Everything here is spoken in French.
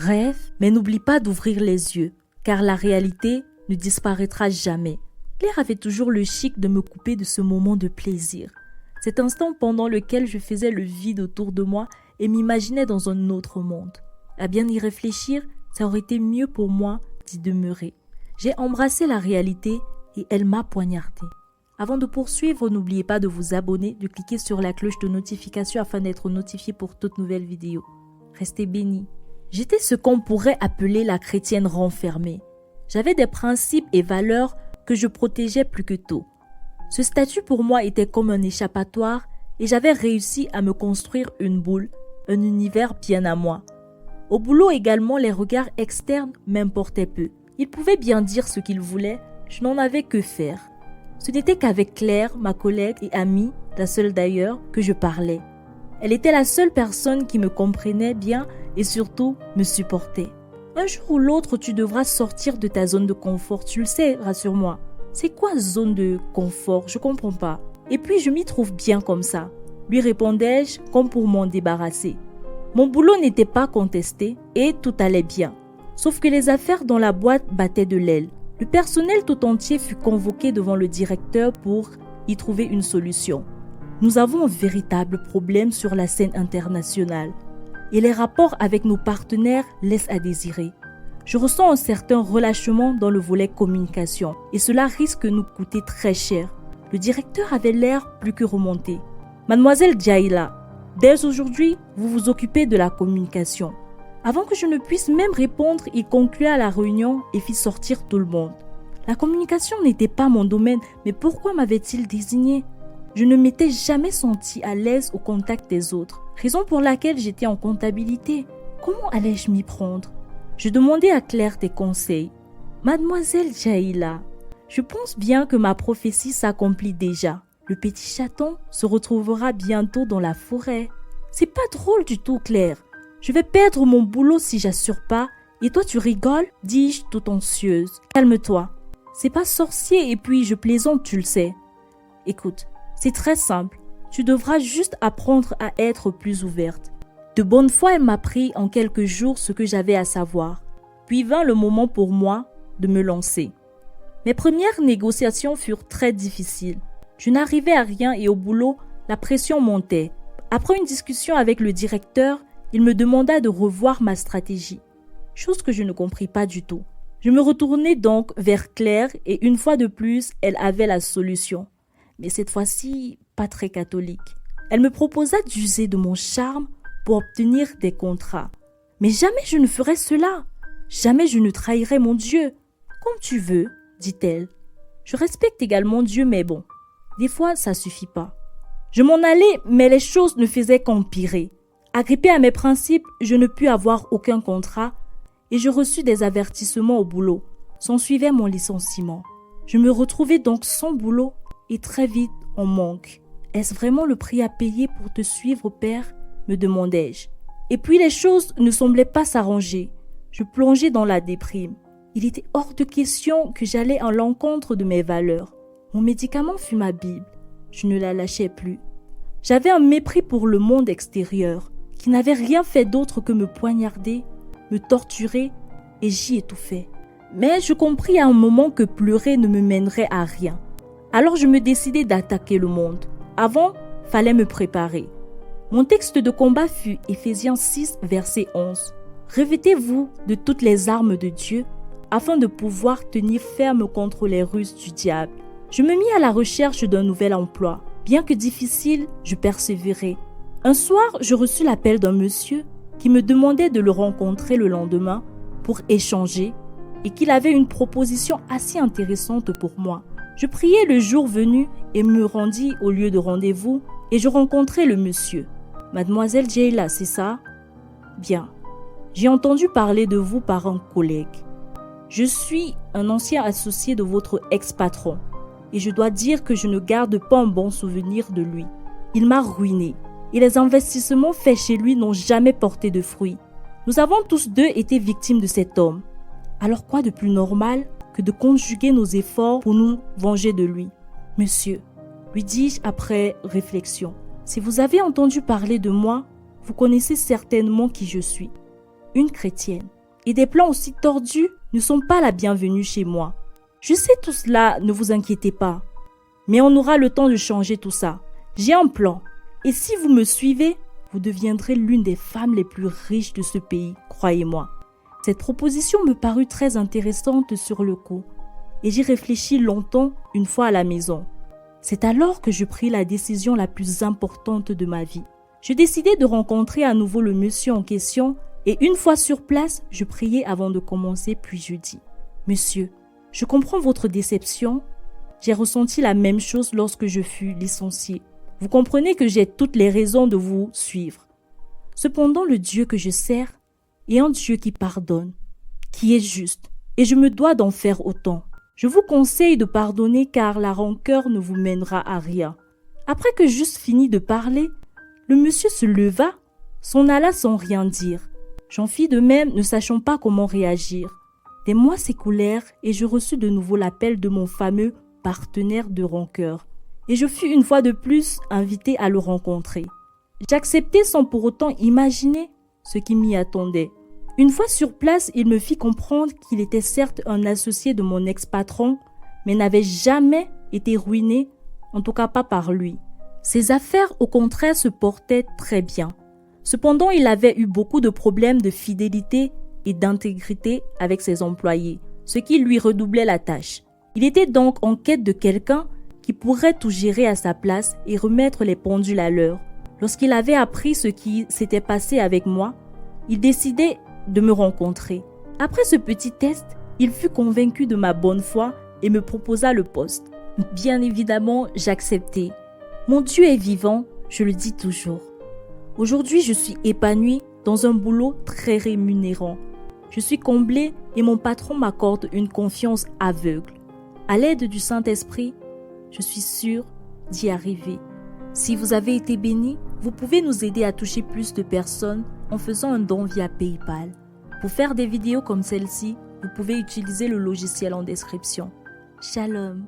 Rêve, mais n'oublie pas d'ouvrir les yeux, car la réalité ne disparaîtra jamais. Claire avait toujours le chic de me couper de ce moment de plaisir. Cet instant pendant lequel je faisais le vide autour de moi et m'imaginais dans un autre monde. À bien y réfléchir, ça aurait été mieux pour moi d'y demeurer. J'ai embrassé la réalité et elle m'a poignardé. Avant de poursuivre, n'oubliez pas de vous abonner, de cliquer sur la cloche de notification afin d'être notifié pour toute nouvelle vidéo. Restez bénis. J'étais ce qu'on pourrait appeler la chrétienne renfermée. J'avais des principes et valeurs que je protégeais plus que tout. Ce statut pour moi était comme un échappatoire et j'avais réussi à me construire une boule, un univers bien à moi. Au boulot également, les regards externes m'importaient peu. Ils pouvaient bien dire ce qu'ils voulaient, je n'en avais que faire. Ce n'était qu'avec Claire, ma collègue et amie, la seule d'ailleurs, que je parlais. Elle était la seule personne qui me comprenait bien et surtout me supportait. Un jour ou l'autre, tu devras sortir de ta zone de confort, tu le sais, rassure-moi. C'est quoi zone de confort? Je comprends pas. Et puis je m'y trouve bien comme ça, lui répondais-je comme pour m'en débarrasser. Mon boulot n'était pas contesté et tout allait bien. Sauf que les affaires dans la boîte battaient de l'aile. Le personnel tout entier fut convoqué devant le directeur pour y trouver une solution. Nous avons un véritable problème sur la scène internationale et les rapports avec nos partenaires laissent à désirer. Je ressens un certain relâchement dans le volet communication et cela risque de nous coûter très cher. Le directeur avait l'air plus que remonté. Mademoiselle Djaïla, dès aujourd'hui, vous vous occupez de la communication. Avant que je ne puisse même répondre, il conclua la réunion et fit sortir tout le monde. La communication n'était pas mon domaine, mais pourquoi m'avait-il désigné? Je ne m'étais jamais sentie à l'aise au contact des autres, raison pour laquelle j'étais en comptabilité. Comment allais-je m'y prendre? Je demandais à Claire des conseils. Mademoiselle Djaïla, je pense bien que ma prophétie s'accomplit déjà. Le petit chaton se retrouvera bientôt dans la forêt. C'est pas drôle du tout, Claire. Je vais perdre mon boulot si j'assure pas. Et toi, tu rigoles? Dis-je tout anxieuse. Calme-toi. C'est pas sorcier et puis je plaisante, tu le sais. Écoute, c'est très simple. Tu devras juste apprendre à être plus ouverte. De bonne foi, elle m'apprit en quelques jours ce que j'avais à savoir. Puis vint le moment pour moi de me lancer. Mes premières négociations furent très difficiles. Je n'arrivais à rien et au boulot, la pression montait. Après une discussion avec le directeur, il me demanda de revoir ma stratégie, chose que je ne compris pas du tout. Je me retournai donc vers Claire et une fois de plus, elle avait la solution. Mais cette fois-ci, pas très catholique. Elle me proposa d'user de mon charme pour obtenir des contrats. Mais jamais je ne ferai cela. Jamais je ne trahirai mon Dieu. Comme tu veux, dit-elle. Je respecte également Dieu, mais bon, des fois, ça suffit pas. Je m'en allais, mais les choses ne faisaient qu'empirer. Agrippée à mes principes, je ne pus avoir aucun contrat et je reçus des avertissements au boulot. S'ensuivait mon licenciement. Je me retrouvais donc sans boulot et très vite en manque. Est-ce vraiment le prix à payer pour te suivre, père? Me demandai-je. Et puis les choses ne semblaient pas s'arranger. Je plongeais dans la déprime. Il était hors de question que j'allais à l'encontre de mes valeurs. Mon médicament fut ma Bible. Je ne la lâchais plus. J'avais un mépris pour le monde extérieur, qui n'avait rien fait d'autre que me poignarder, me torturer, et j'y étouffais. Mais je compris à un moment que pleurer ne me mènerait à rien. Alors je me décidai d'attaquer le monde. Avant, fallait me préparer. Mon texte de combat fut Éphésiens 6, verset 11. Revêtez-vous de toutes les armes de Dieu, afin de pouvoir tenir ferme contre les ruses du diable. Je me mis à la recherche d'un nouvel emploi. Bien que difficile, je persévérai. Un soir, je reçus l'appel d'un monsieur qui me demandait de le rencontrer le lendemain pour échanger et qu'il avait une proposition assez intéressante pour moi. Je priai le jour venu et me rendis au lieu de rendez-vous et je rencontrai le monsieur. Mademoiselle Djaïla, c'est ça? Bien. J'ai entendu parler de vous par un collègue. Je suis un ancien associé de votre ex-patron et je dois dire que je ne garde pas un bon souvenir de lui. Il m'a ruiné et les investissements faits chez lui n'ont jamais porté de fruits. Nous avons tous deux été victimes de cet homme. Alors quoi de plus normal que de conjuguer nos efforts pour nous venger de lui? Monsieur, lui dis-je après réflexion, si vous avez entendu parler de moi, vous connaissez certainement qui je suis. une chrétienne. Et des plans aussi tordus ne sont pas la bienvenue chez moi. Je sais tout cela, ne vous inquiétez pas. Mais on aura le temps de changer tout ça. J'ai un plan. Et si vous me suivez, vous deviendrez l'une des femmes les plus riches de ce pays, croyez-moi. Cette proposition me parut très intéressante sur le coup. Et j'y réfléchis longtemps une fois à la maison. C'est alors que je pris la décision la plus importante de ma vie. Je décidai de rencontrer à nouveau le monsieur en question et une fois sur place, je priai avant de commencer puis je dis « Monsieur, je comprends votre déception. J'ai ressenti la même chose lorsque je fus licencié. Vous comprenez que j'ai toutes les raisons de vous suivre. Cependant, le Dieu que je sers est un Dieu qui pardonne, qui est juste, et je me dois d'en faire autant. Je vous conseille de pardonner car la rancœur ne vous mènera à rien. » Après que j'eusse fini de parler, le monsieur se leva, s'en alla sans rien dire. J'en fis de même, ne sachant pas comment réagir. Des mois s'écoulèrent et je reçus de nouveau l'appel de mon fameux partenaire de rancœur. Et je fus une fois de plus invité à le rencontrer. J'acceptai sans pour autant imaginer ce qui m'y attendait. Une fois sur place, il me fit comprendre qu'il était certes un associé de mon ex-patron, mais n'avait jamais été ruiné, en tout cas pas par lui. Ses affaires, au contraire, se portaient très bien. Cependant, il avait eu beaucoup de problèmes de fidélité et d'intégrité avec ses employés, ce qui lui redoublait la tâche. Il était donc en quête de quelqu'un qui pourrait tout gérer à sa place et remettre les pendules à l'heure. Lorsqu'il avait appris ce qui s'était passé avec moi, il décidait de me rencontrer. Après ce petit test, il fut convaincu de ma bonne foi et me proposa le poste. Bien évidemment, j'acceptai. Mon Dieu est vivant, je le dis toujours. Aujourd'hui, je suis épanouie dans un boulot très rémunérant. Je suis comblée et mon patron m'accorde une confiance aveugle. À l'aide du Saint-Esprit, je suis sûre d'y arriver. Si vous avez été béni, vous pouvez nous aider à toucher plus de personnes en faisant un don via PayPal. Pour faire des vidéos comme celle-ci, vous pouvez utiliser le logiciel en description. Shalom.